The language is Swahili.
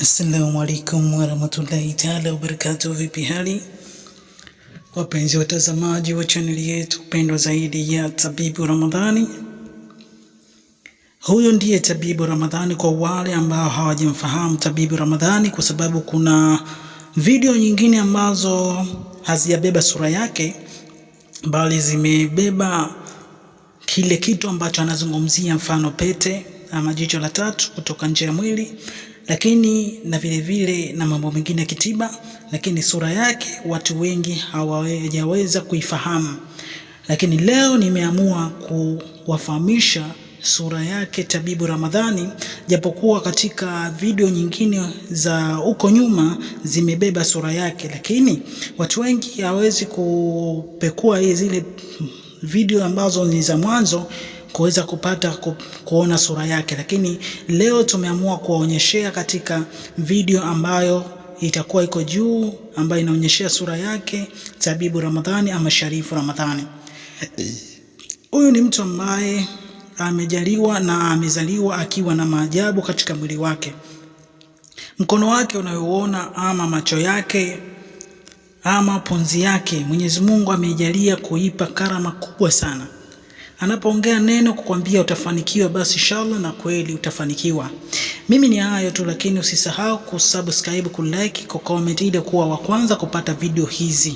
Assalamu alaikum warahmatullahi taala wabarakatuh. Vipi hali wapenzi watazamaji wa chaneli yetu pendwa zaidi ya Tabibu Ramadhani? Huyo ndiye Tabibu Ramadhani kwa wale ambao hawajamfahamu Tabibu Ramadhani, kwa sababu kuna video nyingine ambazo hazijabeba sura yake bali zimebeba kile kitu ambacho anazungumzia, mfano pete ama jicho la tatu kutoka nje ya mwili, lakini na vile vile na mambo mengine ya kitiba, lakini sura yake watu wengi hawajaweza kuifahamu. Lakini leo nimeamua kuwafahamisha sura yake Tabibu Ramadhani, japokuwa katika video nyingine za huko nyuma zimebeba sura yake, lakini watu wengi hawezi kupekua zile video ambazo ni za mwanzo kuweza kupata kuona sura yake. Lakini leo tumeamua kuwaonyeshea katika video ambayo itakuwa iko juu, ambayo inaonyeshea sura yake Tabibu Ramadhani ama Sharifu Ramadhani. Huyu ni mtu ambaye amejaliwa na amezaliwa akiwa na maajabu katika mwili wake. Mkono wake unayoona ama macho yake ama pumzi yake, Mwenyezi Mungu amejalia kuipa karama kubwa sana. Anapoongea neno kukwambia utafanikiwa, basi inshallah na kweli utafanikiwa. Mimi ni hayo tu, lakini usisahau kusubscribe, kulike, kucomment ili kuwa wa kwanza kupata video hizi.